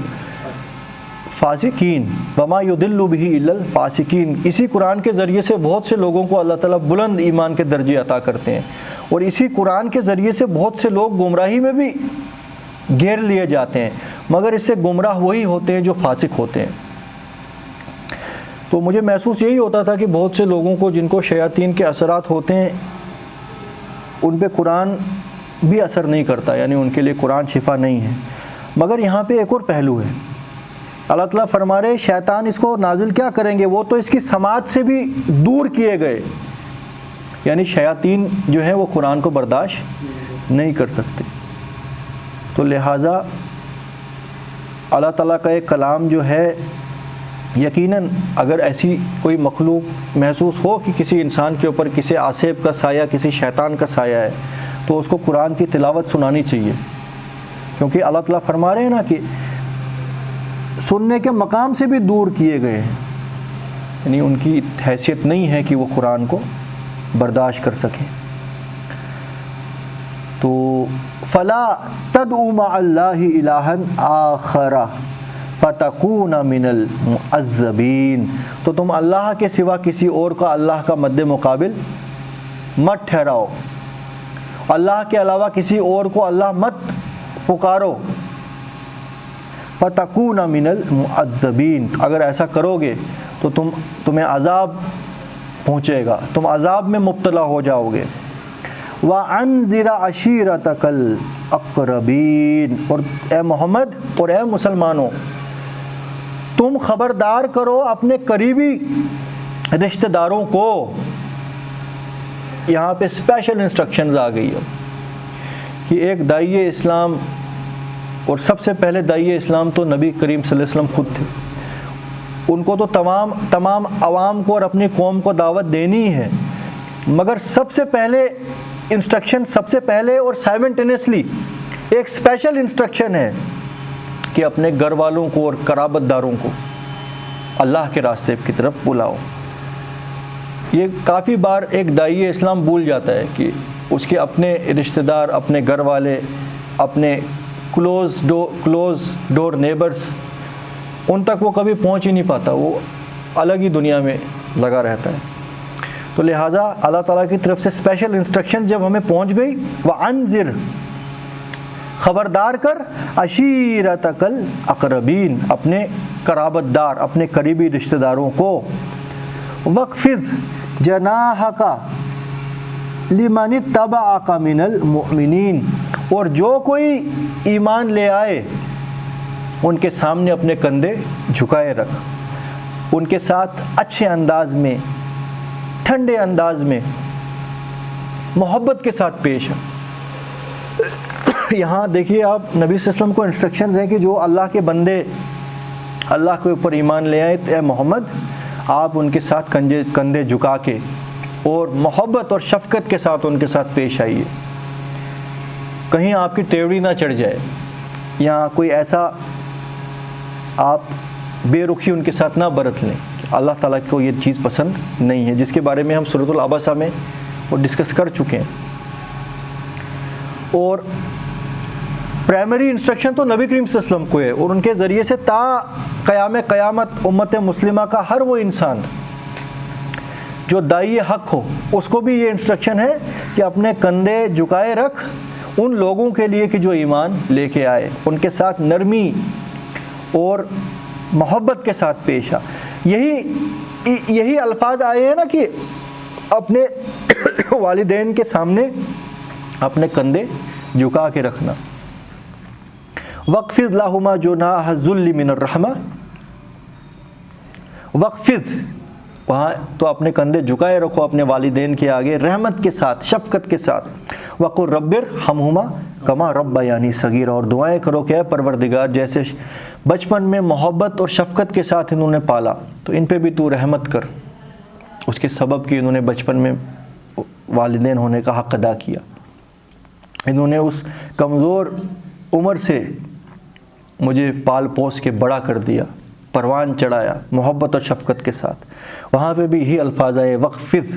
A: فاسقین، وما یضل بہ الا الفاسقین. اسی قرآن کے ذریعے سے بہت سے لوگوں کو اللہ تعالیٰ بلند ایمان کے درجے عطا کرتے ہیں، اور اسی قرآن کے ذریعے سے بہت سے لوگ گمراہی میں بھی گھیر لیے جاتے ہیں، مگر اس سے گمراہ وہی ہوتے ہیں جو فاسق ہوتے ہیں. تو مجھے محسوس یہی ہوتا تھا کہ بہت سے لوگوں کو جن کو شیاطین کے اثرات ہوتے ہیں ان پہ قرآن بھی اثر نہیں کرتا، یعنی ان کے لیے قرآن شفا نہیں ہے. مگر یہاں پہ ایک اور پہلو ہے. اللہ تعالیٰ فرما رہے شیطان اس کو نازل کیا کریں گے؟ وہ تو اس کی سماعت سے بھی دور کیے گئے، یعنی شیاطین جو ہیں وہ قرآن کو برداشت نہیں کر سکتے. تو لہٰذا اللہ تعالیٰ کا ایک کلام جو ہے، یقیناً اگر ایسی کوئی مخلوق محسوس ہو کہ کسی انسان کے اوپر کسی عاصب کا سایہ، کسی شیطان کا سایہ ہے، تو اس کو قرآن کی تلاوت سنانی چاہیے. کیونکہ اللہ تعالیٰ فرما رہے ہیں نا کہ سننے کے مقام سے بھی دور کیے گئے ہیں، یعنی ان کی حیثیت نہیں ہے کہ وہ قرآن کو برداشت کر سکیں. تو فلا تدعوا مع اللہ الہا آخر فتکون من المعذبین، تو تم اللہ کے سوا کسی اور کا اللہ کا مد مقابل مت ٹھہراؤ، اللہ کے علاوہ کسی اور کو اللہ مت پکارو. فتکون من المعذبین، اگر ایسا کرو گے تو تمہیں عذاب پہنچے گا، تم عذاب میں مبتلا ہو جاؤ گے. وَأَنذِرْ عَشِيرَتَكَ الْأَقْرَبِينَ، اور اے محمد اور اے مسلمانوں تم خبردار کرو اپنے قریبی رشتہ داروں کو. یہاں پہ اسپیشل انسٹرکشنز آ گئی ہے کہ ایک داعی اسلام، اور سب سے پہلے داعی اسلام تو نبی کریم صلی اللہ علیہ وسلم خود تھے، ان کو تو تمام عوام کو اور اپنی قوم کو دعوت دینی ہے، مگر سب سے پہلے انسٹرکشن، سب سے پہلے اور سائمنٹینیسلی ایک اسپیشل انسٹرکشن ہے کہ اپنے گھر والوں کو اور قرابت داروں کو اللہ کے راستے کی طرف بلاؤ. یہ کافی بار ایک داعی اسلام بھول جاتا ہے کہ اس کے اپنے رشتہ دار، اپنے گھر والے، اپنے کلوز ڈور نیبرز، ان تک وہ کبھی پہنچ ہی نہیں پاتا، وہ الگ ہی دنیا میں لگا رہتا ہے. تو لہٰذا اللہ تعالیٰ کی طرف سے اسپیشل انسٹرکشن جب ہمیں پہنچ گئی، وَأَنذِرْ، خبردار کر، عشیرتک الاقربین، اپنے قرابت دار، اپنے قریبی رشتہ داروں کو. وَاخْفِضْ جَنَاحَكَ لِمَنِ اتَّبَعَكَ مِنَ الْمُؤْمِنِينَ، اور جو کوئی ایمان لے آئے ان کے سامنے اپنے کندھے جھکائے رکھ، ان کے ساتھ اچھے انداز میں، ٹھنڈے انداز میں، محبت کے ساتھ پیش ہے. یہاں دیکھیے آپ، نبی صلی اللہ علیہ وسلم کو انسٹرکشنز ہیں کہ جو اللہ کے بندے اللہ کے اوپر ایمان لے آئے، اے محمد آپ ان کے ساتھ کندھے جھکا کے اور محبت اور شفقت کے ساتھ ان کے ساتھ پیش آئیے. کہیں آپ کی ٹیوڑی نہ چڑھ جائے، یہاں کوئی ایسا آپ بے رخی ان کے ساتھ نہ برت لیں. اللہ تعالیٰ کو یہ چیز پسند نہیں ہے، جس کے بارے میں ہم سورۃ العبسہ میں وہ ڈسکس کر چکے ہیں. اور پرائمری انسٹرکشن تو نبی کریم صلی اللہ علیہ وسلم کو ہے، اور ان کے ذریعے سے تا قیامت امت مسلمہ کا ہر وہ انسان جو داعی حق ہو، اس کو بھی یہ انسٹرکشن ہے کہ اپنے کندھے جھکائے رکھ ان لوگوں کے لیے کہ جو ایمان لے کے آئے، ان کے ساتھ نرمی اور
B: محبت کے ساتھ پیش آ. یہی الفاظ آئے ہیں نا کہ اپنے والدین کے سامنے اپنے کندھے جھکا کے رکھنا. وَاخْفِضْ لَهُمَا جُنَاحَ الذُّلِّ مِنَ الرَّحْمَةِ. وَاخْفِضْ، وہاں تو اپنے کندھے جھکائے رکھو اپنے والدین کے آگے رحمت کے ساتھ، شفقت کے ساتھ. وَقُلْ رَبِّ ارْحَمْهُمَا كَمَا رَبَّيَانِي صَغِيرًا، اور دعائیں کرو کہ اے پروردگار جیسے بچپن میں محبت اور شفقت کے ساتھ انہوں نے پالا تو ان پہ بھی تو رحمت کر، اس کے سبب کہ انہوں نے بچپن میں والدین ہونے کا حق ادا کیا، انہوں نے اس کمزور عمر سے مجھے پال پوس کے بڑا کر دیا، پروان چڑھایا محبت اور شفقت کے ساتھ. وہاں پہ بھی یہی الفاظ آئے وَاخْفِضْ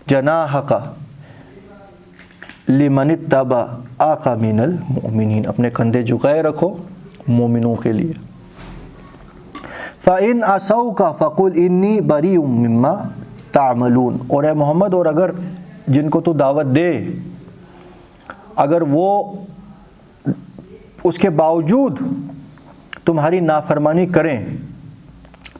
B: جَنَاحَكَ لِمَنِ اتَّبَعَكَ مِنَ الْمُؤْمِنِينَ، اپنے کندھے جھکائے رکھو مومنوں کے لیے. فَإِنْ عَصَوْكَ فَقُلْ إِنِّي بَرِيءٌ مِّمَّا تَعْمَلُونَ، اور اے محمد، اور اگر جن کو تو دعوت دے اگر وہ اس کے باوجود تمہاری نافرمانی کریں،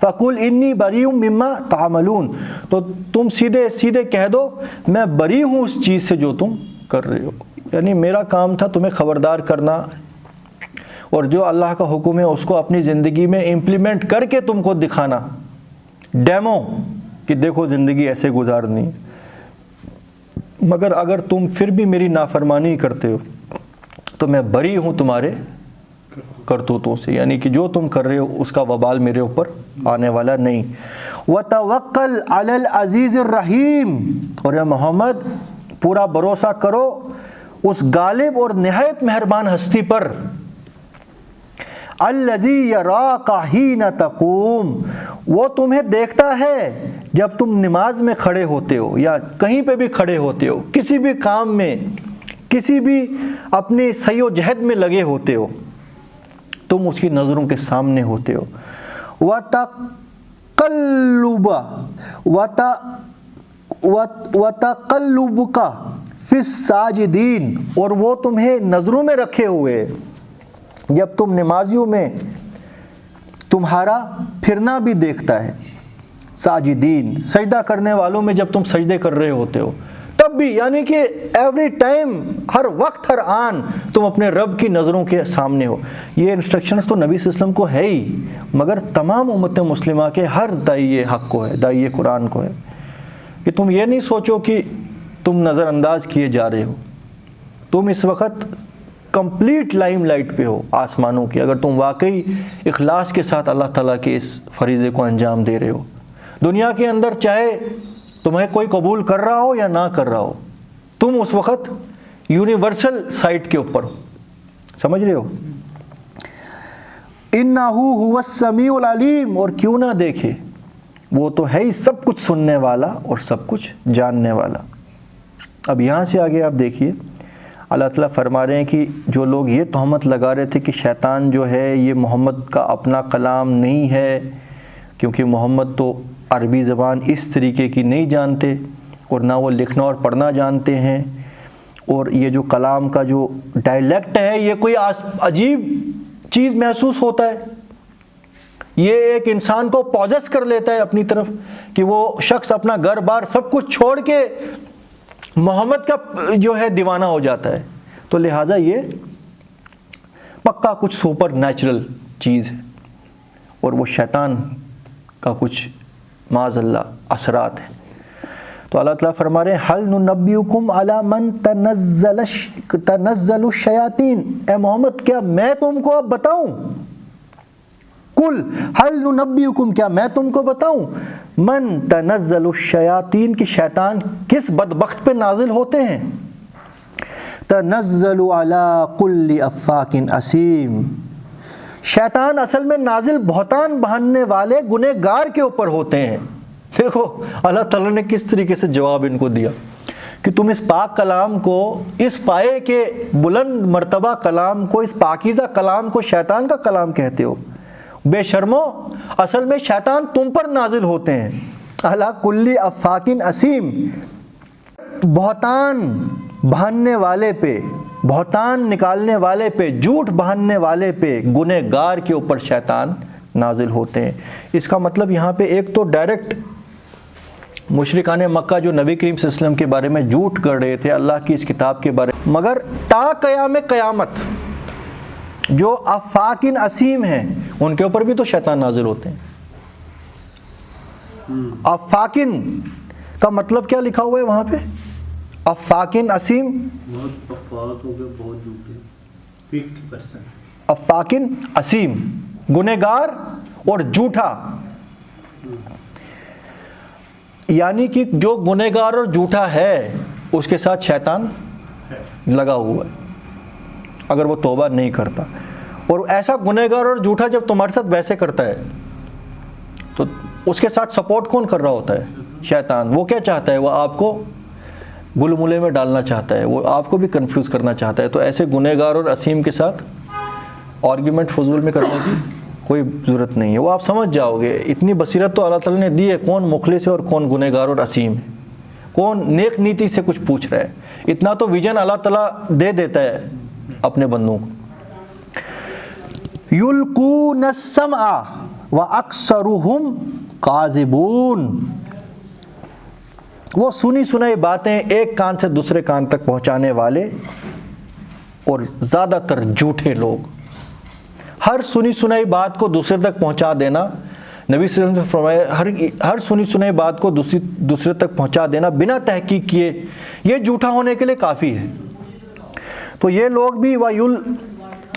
B: فَقُلْ إِنِّي بَرِيءٌ مِّمَّا تَعْمَلُونَ، تو تم سیدھے کہہ دو میں بری ہوں اس چیز سے جو تم کر رہے ہو. یعنی میرا کام تھا تمہیں خبردار کرنا، اور جو اللہ کا حکم ہے اس کو اپنی زندگی میں امپلیمنٹ کر کے تم کو دکھانا، ڈیمو کہ دیکھو زندگی ایسے گزارنی. مگر اگر تم پھر بھی میری نافرمانی کرتے ہو تو میں بری ہوں تمہارے کرتوتوں سے، یعنی کہ جو تم کر رہے ہو اس کا وبال میرے اوپر آنے والا نہیں. وَتَوَكَّلْ عَلَى الْعَزِيزِ الرَّحِيمِ، اور اے محمد پورا بھروسہ کرو اس غالب اور نہایت مہربان ہستی پر. الَّذِي يَرَاكَ حِينَ تَقُومُ، وہ تمہیں دیکھتا ہے جب تم نماز میں کھڑے ہوتے ہو یا کہیں پہ بھی کھڑے ہوتے ہو، کسی بھی کام میں، کسی بھی اپنی سعی و جہد میں لگے ہوتے ہو، تم اس کی نظروں کے سامنے ہوتے ہو. وَتَقَلُّبُكَ فِي السَّاجِدِينَ، اور وہ تمہیں نظروں میں رکھے ہوئے جب تم نمازیوں میں تمہارا پھرنا بھی دیکھتا ہے. ساجدین، سجدہ کرنے والوں میں جب تم سجدے کر رہے ہوتے ہو تب بھی، یعنی کہ ایوری ٹائم، ہر وقت، ہر آن تم اپنے رب کی نظروں کے سامنے ہو. یہ انسٹرکشنز تو نبی صلی اللہ علیہ وسلم کو ہے ہی، مگر تمام امت مسلمہ کے ہر داعی حق کو ہے، داعی قرآن کو ہے کہ تم یہ نہیں سوچو کہ تم نظر انداز کیے جا رہے ہو. تم اس وقت کمپلیٹ لائم لائٹ پہ ہو آسمانوں کی، اگر تم واقعی اخلاص کے ساتھ اللہ تعالیٰ کے اس فریضے کو انجام دے رہے ہو. دنیا کے اندر چاہے تمہیں کوئی قبول کر رہا ہو یا نہ کر رہا ہو، تم اس وقت یونیورسل سائٹ کے اوپر ہو. سمجھ رہے ہو؟ اِنَّهُ هُوَ السَّمِيعُ الْعَلِيمُ، اور کیوں نہ دیکھے، وہ تو ہے ہی سب کچھ سننے والا اور سب کچھ جاننے والا. اب یہاں سے آگے آپ دیکھیے اللہ تعالیٰ فرما رہے ہیں کہ جو لوگ یہ تہمت لگا رہے تھے کہ شیطان جو ہے یہ محمد کا اپنا کلام نہیں ہے، کیونکہ محمد تو عربی زبان اس طریقے کی نہیں جانتے اور نہ وہ لکھنا اور پڑھنا جانتے ہیں، اور یہ جو کلام کا جو ڈائلیکٹ ہے یہ کوئی عجیب چیز محسوس ہوتا ہے، یہ ایک انسان کو پوزیس کر لیتا ہے اپنی طرف کہ وہ شخص اپنا گھر بار سب کچھ چھوڑ کے محمد کا جو ہے دیوانہ ہو جاتا ہے. تو لہٰذا یہ پکا کچھ سپر نیچرل چیز ہے اور وہ شیطان کا کچھ معاذ اللہ اثرات ہیں. تو اللہ تعالیٰ فرما رہے ہیں حل ننبئکم علی من تنزل الشیاطین، اے محمد کیا میں تم کو اب بتاؤں، قل حل ننبئکم، کیا میں تم کو بتاؤں، من تنزل الشیاطین کی شیطان کس بدبخت پہ نازل ہوتے ہیں. تنزل علی کل افاک اسیم، شیطان اصل میں نازل بہتان بہاننے والے گنہگار کے اوپر ہوتے ہیں. دیکھو اللہ تعالیٰ نے کس طریقے سے جواب ان کو دیا کہ تم اس پاک کلام کو، اس پائے کے بلند مرتبہ کلام کو، اس پاکیزہ کلام کو شیطان کا کلام کہتے ہو. بے شرمو، اصل میں شیطان تم پر نازل ہوتے ہیں. علی کل افاک اسیم، بہتان بہاننے والے پہ، بہتان نکالنے والے پہ، جھوٹ باندھنے والے پہ، گنہگار کے اوپر شیطان نازل ہوتے ہیں۔ اس کا مطلب یہاں پہ ایک تو ڈائریکٹ مشرکان مکہ جو نبی کریم صلی اللہ علیہ وسلم کے بارے میں جھوٹ کر رہے تھے، اللہ کی اس کتاب کے بارے میں، مگر تا قیام قیامت جو افاکن اسیم ہیں ان کے اوپر بھی تو شیطان نازل ہوتے ہیں۔ افاکن کا مطلب کیا لکھا ہوا ہے وہاں پہ؟ افاکن اسیم،
C: بہت افواق ہو گئے، بہت جھوٹے 50%۔
B: افاکن اسیم، گنہگار اور جھوٹا، یعنی کہ جو گنہگار اور جھوٹا ہے اس کے ساتھ شیطان لگا ہوا ہے اگر وہ توبہ نہیں کرتا۔ اور ایسا گنہگار اور جھوٹا جب تمہارے ساتھ ویسے کرتا ہے تو اس کے ساتھ سپورٹ کون کر رہا ہوتا ہے؟ شیطان۔ وہ کیا چاہتا ہے؟ وہ آپ کو گل ملے میں ڈالنا چاہتا ہے، وہ آپ کو بھی کنفیوز کرنا چاہتا ہے۔ تو ایسے گنہگار اور اسیم کے ساتھ آرگیومنٹ فضول میں کرنے کی کوئی ضرورت نہیں ہے، وہ آپ سمجھ جاؤ گے۔ اتنی بصیرت تو اللہ تعالیٰ نے دی ہے، کون مخلص ہے اور کون گنہگار اور اسیم ہے، کون نیک نیتی سے کچھ پوچھ رہا ہے، اتنا تو ویژن اللہ تعالیٰ دے دیتا ہے اپنے بندوں کو۔ یلقون السمع واکثرهم کاذبون، وہ سنی سنائی باتیں ایک کان سے دوسرے کان تک پہنچانے والے اور زیادہ تر جھوٹے لوگ۔ ہر سنی سنائی بات کو دوسرے تک پہنچا دینا، نبی صلی اللہ علیہ وسلم نے فرمایا ہر سنی سنائی بات کو دوسرے تک پہنچا دینا بنا تحقیق کیے یہ جھوٹا ہونے کے لیے کافی ہے۔ تو یہ لوگ بھی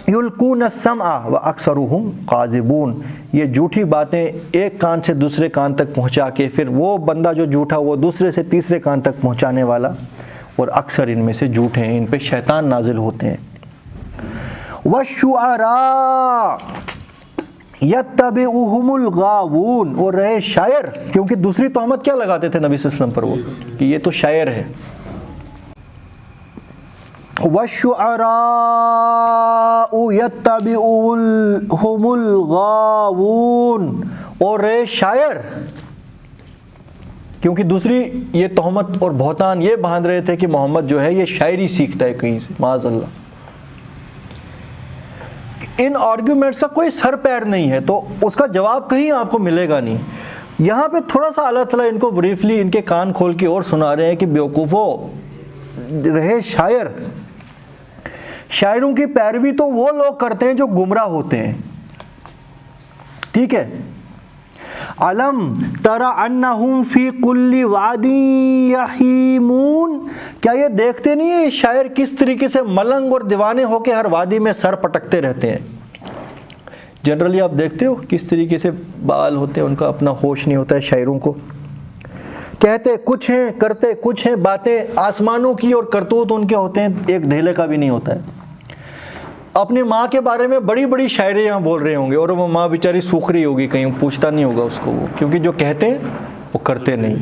B: یلقون السمع واکثرهم کاذبون، یہ جھوٹی باتیں ایک کان سے دوسرے کان تک پہنچا کے پھر وہ بندہ جو جھوٹا وہ دوسرے سے تیسرے کان تک پہنچانے والا، اور اکثر ان میں سے جھوٹے ہیں، ان پہ شیطان نازل ہوتے ہیں۔ والشعراء یتبعهم الغاوون، اور رہے شاعر، کیونکہ دوسری تہمت کیا لگاتے تھے نبی صلی اللہ علیہ وسلم پر وہ کہ یہ تو شاعر ہے۔ والشعراء یتبعهم الغاوون، اور رہے شاعر، کیونکہ دوسری یہ تہمت اور بہتان یہ باندھ رہے تھے کہ محمد جو ہے یہ شاعری سیکھتا ہے کہیں سے، معاذ اللہ۔ ان آرگیومنٹس کا کوئی سر پیر نہیں ہے تو اس کا جواب کہیں آپ کو ملے گا نہیں۔ یہاں پہ تھوڑا سا اللہ تعالیٰ ان کو بریفلی ان کے کان کھول کے اور سنا رہے ہیں کہ بیوقوفو، رہے شاعر، شاعروں کی پیروی تو وہ لوگ کرتے ہیں جو گمراہ ہوتے ہیں، ٹھیک ہے۔ علم تر انہم فی کل واد یہیمون، کیا یہ دیکھتے نہیں ہیں شاعر کس طریقے سے ملنگ اور دیوانے ہو کے ہر وادی میں سر پٹکتے رہتے ہیں؟ جنرلی آپ دیکھتے ہو کس طریقے سے بال ہوتے ہیں، ان کا اپنا ہوش نہیں ہوتا ہے شاعروں کو، کہتے کچھ ہیں کرتے کچھ ہیں، باتیں آسمانوں کی اور کرتوت ان کے ہوتے ہیں ایک دھیلے کا بھی نہیں ہوتا ہے۔ اپنی ماں کے بارے میں بڑی بڑی شاعریاں بول رہے ہوں گے اور وہ ماں بیچاری سوکھ رہی ہوگی، کہیں پوچھتا نہیں ہوگا اس کو وہ، کیونکہ جو کہتے ہیں وہ کرتے نہیں،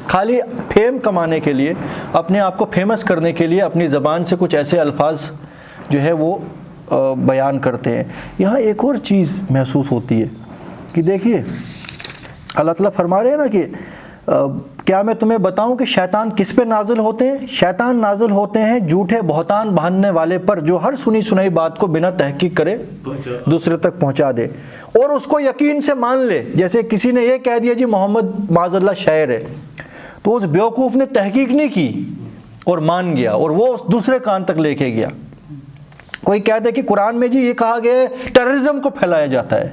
B: خالی فیم کمانے کے لیے، اپنے آپ کو فیمس کرنے کے لیے اپنی زبان سے کچھ ایسے الفاظ جو ہے وہ بیان کرتے ہیں۔ یہاں ایک اور چیز محسوس ہوتی ہے کہ دیکھیے اللہ تعالیٰ فرما رہے ہیں نا کہ کیا میں تمہیں بتاؤں کہ شیطان کس پہ نازل ہوتے ہیں؟ شیطان نازل ہوتے ہیں جھوٹے بہتان باندھنے والے پر، جو ہر سنی سنائی بات کو بنا تحقیق کرے دوسرے تک پہنچا دے اور اس کو یقین سے مان لے۔ جیسے کسی نے یہ کہہ دیا جی محمد معاذ اللہ شاعر ہے، تو اس بیوقوف نے تحقیق نہیں کی اور مان گیا اور وہ دوسرے کان تک لے کے گیا۔ کوئی کہہ دے کہ قرآن میں جی یہ کہا گیا ہے ٹیررزم کو پھیلایا جاتا ہے،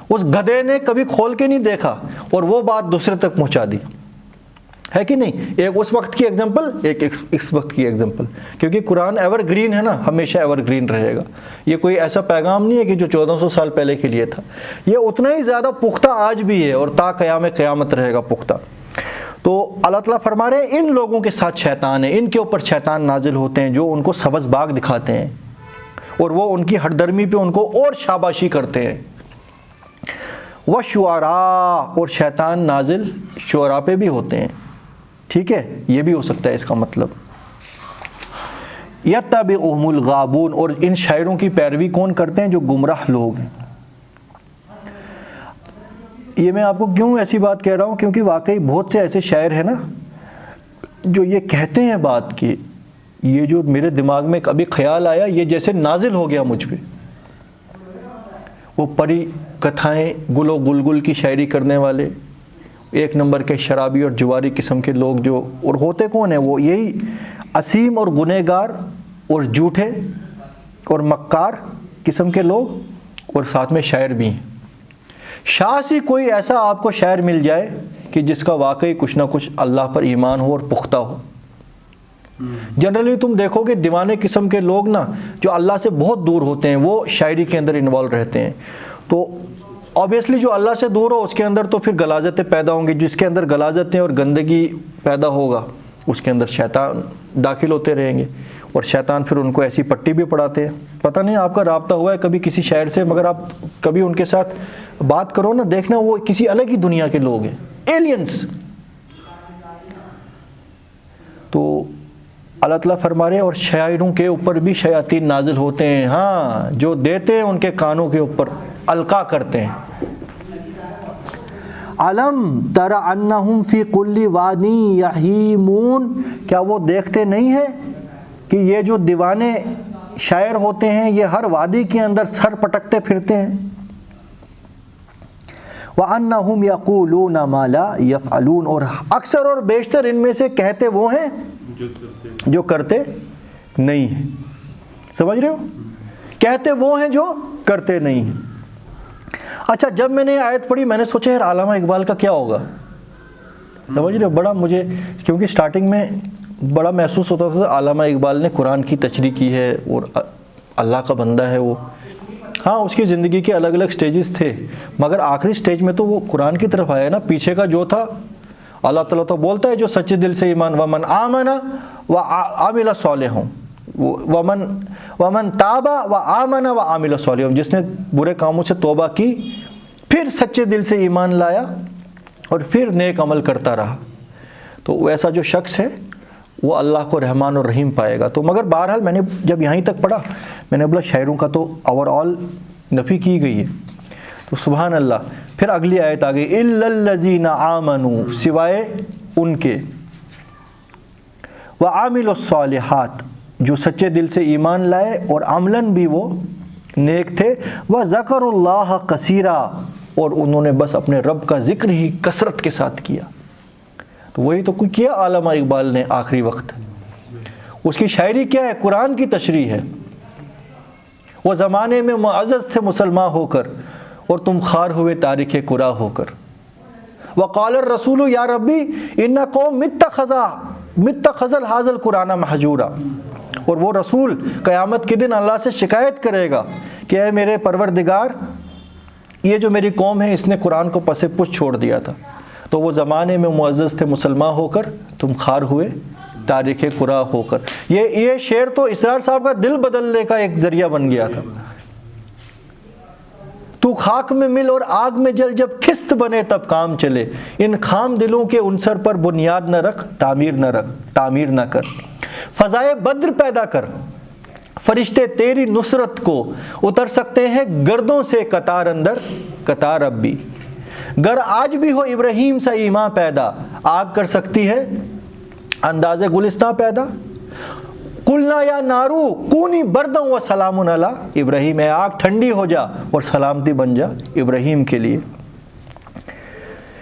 B: اس گدھے نے کبھی کھول کے نہیں دیکھا اور وہ بات دوسرے تک پہنچا دی، ہے کہ نہیں؟ ایک اس وقت کی ایگزامپل، ایک اس وقت کی ایگزامپل، کیونکہ قرآن ایور گرین ہے نا، ہمیشہ ایور گرین رہے گا۔ یہ کوئی ایسا پیغام نہیں ہے کہ جو 1400 سال پہلے کے لیے تھا، یہ اتنا ہی زیادہ پختہ آج بھی ہے اور تا قیام قیامت رہے گا پختہ۔ تو اللہ تعالیٰ فرما رہے ہیں ان لوگوں کے ساتھ شیطان ہے، ان کے اوپر شیطان نازل ہوتے ہیں جو ان کو سبز باغ دکھاتے ہیں اور وہ ان کی ہٹ درمی پہ ان کو اور شاباشی کرتے ہیں۔ وَشُعَرَاء، اور شیطان نازل شعراء پہ بھی ہوتے ہیں، ٹھیک ہے، یہ بھی ہو سکتا ہے اس کا مطلب۔ یتبعهم الغابون، اور ان شاعروں کی پیروی کون کرتے ہیں؟ جو گمراہ لوگ ہیں۔ یہ میں آپ کو کیوں ایسی بات کہہ رہا ہوں؟ کیونکہ واقعی بہت سے ایسے شاعر ہیں نا جو یہ کہتے ہیں بات کہ
A: یہ جو میرے دماغ میں ابھی خیال آیا یہ جیسے نازل ہو گیا مجھ پہ. وہ پری کتھائیں، گل و گلگل کی شاعری کرنے والے، ایک نمبر کے شرابی اور جواری قسم کے لوگ جو، اور ہوتے کون ہیں وہ؟ یہی اسیم اور گنہگار اور جھوٹے اور مکار قسم کے لوگ، اور ساتھ میں شاعر بھی ہیں. شاذ ہی کوئی ایسا آپ کو شاعر مل جائے کہ جس کا واقعی کچھ نہ کچھ اللہ پر ایمان ہو اور پختہ ہو. جنرلی تم دیکھو گے دیوانے قسم کے لوگ نا جو اللہ سے بہت دور ہوتے ہیں وہ شاعری کے اندر انوالو رہتے ہیں. تو اوبیسلی جو اللہ سے دور ہو اس کے اندر تو پھر غلاظتیں پیدا ہوں گی، جس کے اندر غلاظتیں اور گندگی پیدا ہوگا اس کے اندر شیطان داخل ہوتے رہیں گے، اور شیطان پھر ان کو ایسی پٹی بھی پڑھاتے ہیں. پتہ نہیں آپ کا رابطہ ہوا ہے کبھی کسی شاعر سے، مگر آپ کبھی ان کے ساتھ بات کرو نا، دیکھنا وہ کسی الگ ہی دنیا کے لوگ ہیں، ایلینز. تو اللہ تعالیٰ فرما رہے اور شاعروں کے اوپر بھی شیاطین نازل ہوتے ہیں، ہاں جو دیتے ہیں ان کے کانوں کے اوپر القا کرتے ہیں.
B: علم تر انہم فی کل وادی یہیمون، کیا وہ دیکھتے نہیں ہیں کہ یہ جو دیوانے شاعر ہوتے ہیں یہ ہر وادی کے اندر سر پٹکتے پھرتے ہیں. وَأَنَّهُمْ يَقُولُونَ مَا لَا يَفْعَلُونَ، اور اکثر اور بیشتر ان میں سے کہتے وہ ہیں جو کرتے نہیں ہیں. سمجھ رہے ہو؟ کہتے وہ ہیں جو کرتے نہیں ہیں. اچھا جب میں نے آیت پڑھی میں نے سوچا یار علامہ اقبال کا کیا ہوگا. سمجھ رہے ہو؟ بڑا مجھے کیونکہ سٹارٹنگ میں بڑا محسوس ہوتا تھا علامہ اقبال نے قرآن کی تشریح کی ہے اور اللہ کا بندہ ہے وہ. ہاں اس کی زندگی کے الگ الگ سٹیجز تھے، مگر آخری سٹیج میں تو وہ قرآن کی طرف آیا نا. پیچھے کا جو تھا اللہ تعالیٰ تو بولتا ہے جو سچے دل سے ایمان، ومن آمن وعمل صالحا، ومن تاب وآمن وعمل صالحا، جس نے برے کاموں سے توبہ کی پھر سچے دل سے ایمان لایا اور پھر نیک عمل کرتا رہا، تو ایسا جو شخص ہے وہ اللہ کو رحمان اور رحیم پائے گا. تو مگر بہرحال میں نے جب یہیں تک پڑھا میں نے بولا شاعروں کا تو اوور آل نفی کی گئی ہے. تو سبحان اللہ. پھر اگلی آیت آ گئی الا الذین آمنوا، سوائے ان کے، وعملوا الصالحات، جو سچے دل سے ایمان لائے اور عملاً بھی وہ نیک تھے، وذکروا اللہ کثیرا، اور انہوں نے بس اپنے رب کا ذکر ہی کثرت کے ساتھ کیا. تو وہی تو کوئی کیا علامہ اقبال نے آخری وقت. اس کی شاعری کیا ہے؟ قرآن کی تشریح ہے. وہ زمانے میں معزز تھے مسلمان ہو کر اور تم خار ہوئے تاریخ قرا ہو کر. وقال الرسول یا ربی ان قوم متخذ هذا القرآن مہجورا، اور وہ رسول قیامت کے دن اللہ سے شکایت کرے گا کہ اے میرے پروردگار یہ جو میری قوم ہے اس نے قرآن کو پس پش چھوڑ دیا تھا. تو وہ زمانے میں معزز تھے مسلمان ہو کر تم خار ہوئے تاریخ قرا ہو کر. یہ شعر تو اسرار صاحب کا دل بدلنے کا ایک ذریعہ بن گیا تھا. تو خاک میں مل اور آگ میں جل، جب کھست بنے تب کام چلے، ان خام دلوں کے عنصر پر بنیاد نہ رکھ، تعمیر نہ کر. فضائے بدر پیدا کر، فرشتے تیری نصرت کو اتر سکتے ہیں گردوں سے قطار اندر قطار اب بھی. گر آج بھی ہو ابراہیم سا ایمان پیدا، آگ کر سکتی ہے انداز گلستہ پیدا. قلنا یا نارو کونی بردوں و سلام علی ابراہیم، اے آگ ٹھنڈی ہو جا اور سلامتی بن جا ابراہیم کے لیے.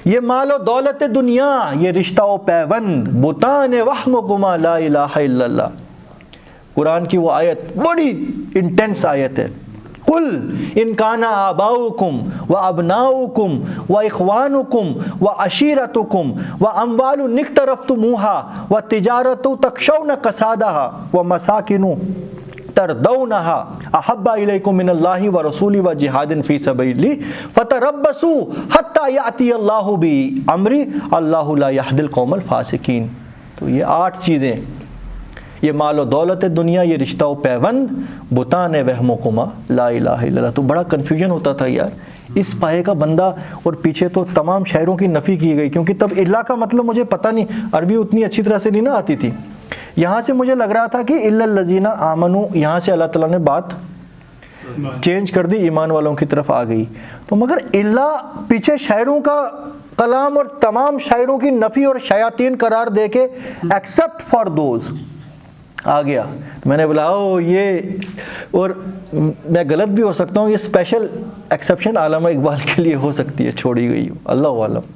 B: یہ مال و دولت دنیا، یہ رشتہ و پیوند، بتان وہم و گما لا الہ الا اللہ. قرآن کی وہ آیت بڑی انٹینس آیت ہے. قل ان کان آباؤکم و ابناؤکم و اخوانکم و عشیرتکم و اموال اقترفتموها و تجارت تخشون کسادها و مساکن ترضونها احب الیکم من اللہ و رسولہ و جہاد فی سبیلہ فتربصوا حتی یأتی اللہ بامرہ اللہ لا یہدی القوم الفاسقین. تو یہ 8 چیزیں، یہ مال و دولت دنیا، یہ رشتہ و پیوند، بتان وہم و گما لا الہ الا اللہ. تو بڑا کنفیوژن ہوتا تھا یار اس پائے کا بندہ، اور پیچھے تو تمام شاعروں کی نفی کی گئی کیونکہ تب اللہ کا مطلب مجھے پتہ نہیں، عربی اتنی اچھی طرح سے نہیں نہ آتی تھی. یہاں سے مجھے لگ رہا تھا کہ الا الذین آمنوا، یہاں سے اللہ تعالیٰ نے بات چینج کر دی، ایمان والوں کی طرف آ گئی. تو مگر اللہ پیچھے شاعروں کا کلام اور تمام شاعروں کی نفی اور شیاطین قرار دے کے ایکسیپٹ فار دوز،
A: آ گیا. تو میں نے بولا او یہ, اور میں غلط بھی ہو سکتا ہوں, یہ اسپیشل ایکسیپشن علامہ اقبال کے لیے ہو سکتی ہے, چھوڑی گئی ہو, اللہ عالم,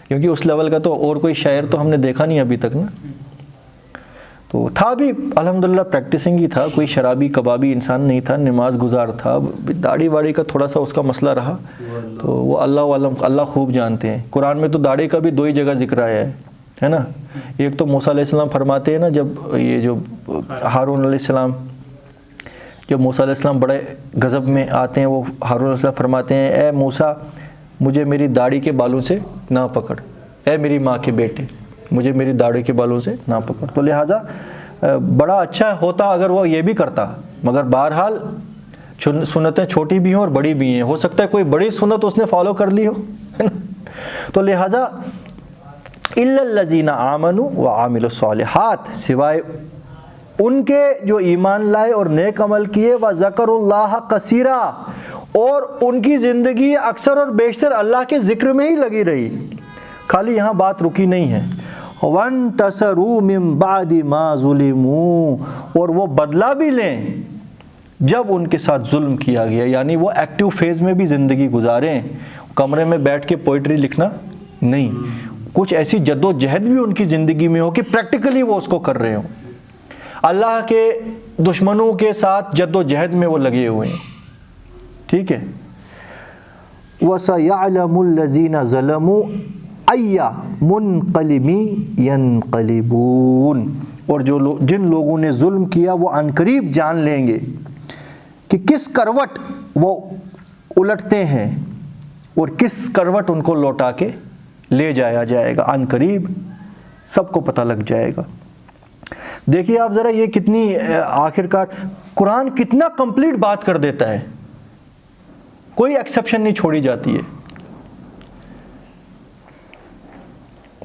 A: کیونکہ اس لیول کا تو اور کوئی شاعر تو ہم نے دیکھا نہیں ابھی تک نا. تو تھا بھی الحمدللہ پریکٹسنگ ہی تھا, کوئی شرابی کبابی انسان نہیں تھا, نماز گزار تھا. داڑھی واڑی کا تھوڑا سا اس کا مسئلہ رہا, تو وہ اللہ عالم, اللہ خوب جانتے ہیں. قرآن میں تو داڑھی کا بھی 2 ہی جگہ ذکر آیا ہے نا. ایک تو موسیٰ علیہ السلام فرماتے ہیں نا, جب یہ جو ہارون علیہ السلام, جب موسیٰ علیہ السلام بڑے غضب میں آتے ہیں, وہ ہارون علیہ السلام فرماتے ہیں اے موسیٰ مجھے میری داڑھی کے بالوں سے نہ پکڑ, اے میری ماں کے بیٹے مجھے میری داڑھی کے بالوں سے نہ پکڑ. تو لہٰذا بڑا اچھا ہوتا اگر وہ یہ بھی کرتا, مگر بہرحال سنتیں چھوٹی بھی ہیں اور بڑی بھی ہیں, ہو سکتا ہے کوئی بڑی سنت اس نے فالو کر لی ہو, ہے نا. تو لہٰذا الا الذین آمنوا وعملوا الصالحات, سوائے ان کے جو ایمان لائے اور نیک عمل کیے, وذکروا اللہ کثیرا, اور ان کی زندگی اکثر اور بیشتر اللہ کے ذکر میں ہی لگی رہی, خالی یہاں بات رکی نہیں ہے. وانتصروا من بعد ما ظلموا, اور وہ بدلہ بھی لیں جب ان کے ساتھ ظلم کیا گیا, یعنی وہ ایکٹیو فیز میں بھی زندگی گزاریں, کمرے میں بیٹھ کے پوئٹری لکھنا نہیں, کچھ ایسی جد و جہد بھی ان کی زندگی میں ہو کہ پریکٹیکلی وہ اس کو کر رہے ہوں, اللہ کے دشمنوں کے ساتھ جد و جہد میں وہ لگے ہوئے ہیں. ٹھیک ہے.
B: وَسَيَعْلَمُ الَّذِينَ ظَلَمُوا أَيَّ مُنْقَلِبٍ يَنْقَلِبُونَ, اور جن لوگوں نے ظلم کیا وہ عنقریب جان لیں گے کہ کس کروٹ وہ الٹتے ہیں اور کس کروٹ ان کو لوٹا کے لے جایا جائے گا. عنقریب سب کو پتہ لگ جائے گا. دیکھیے آپ ذرا, یہ کتنی آخرکار قرآن کتنا کمپلیٹ بات کر دیتا ہے, کوئی ایکسیپشن نہیں چھوڑی جاتی ہے.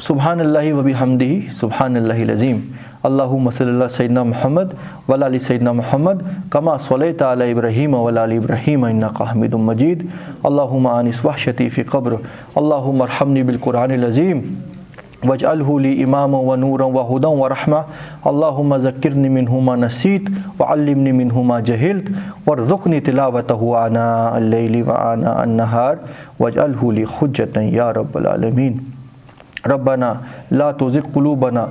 B: سبحان اللہ و بحمدہ سبحان اللہ العظیم. اللہم صلی اللہ سیدنا محمد وعلی آل سیدنا محمد کما صلیت علی ابراہیم وعلی آل ابراہیم انک حمید مجید. اللہم آنس وحشتی فی قبر, اللہم ارحمنی بالقرآن العظیم واجعلہ لی اماما و نورا و ہدا و رحمہ. اللہم ذکرنی منہ ما نسیت وعلمنی منہ ما جہلت وارزقنی تلاوتہ آناء اللیل و آناء النہار واجعلہ لی حجۃ یا رب العالمین. ربنا لا تزغ قلوبنا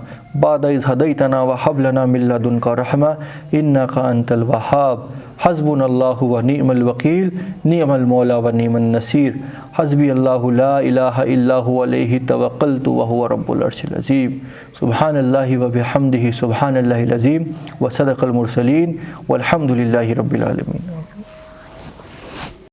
B: بعد إذ هديتنا وهب لنا من لدنك رحمة إنك أنت الوهاب. حسبنا الله ونعم الوكيل, نعم المولى ونعم النصير. حسبي الله لا إله إلا هو عليه توكلت وهو رب العرش العظيم. سبحان الله وبحمده سبحان الله العظيم وصدق المرسلين والحمد لله رب العالمين.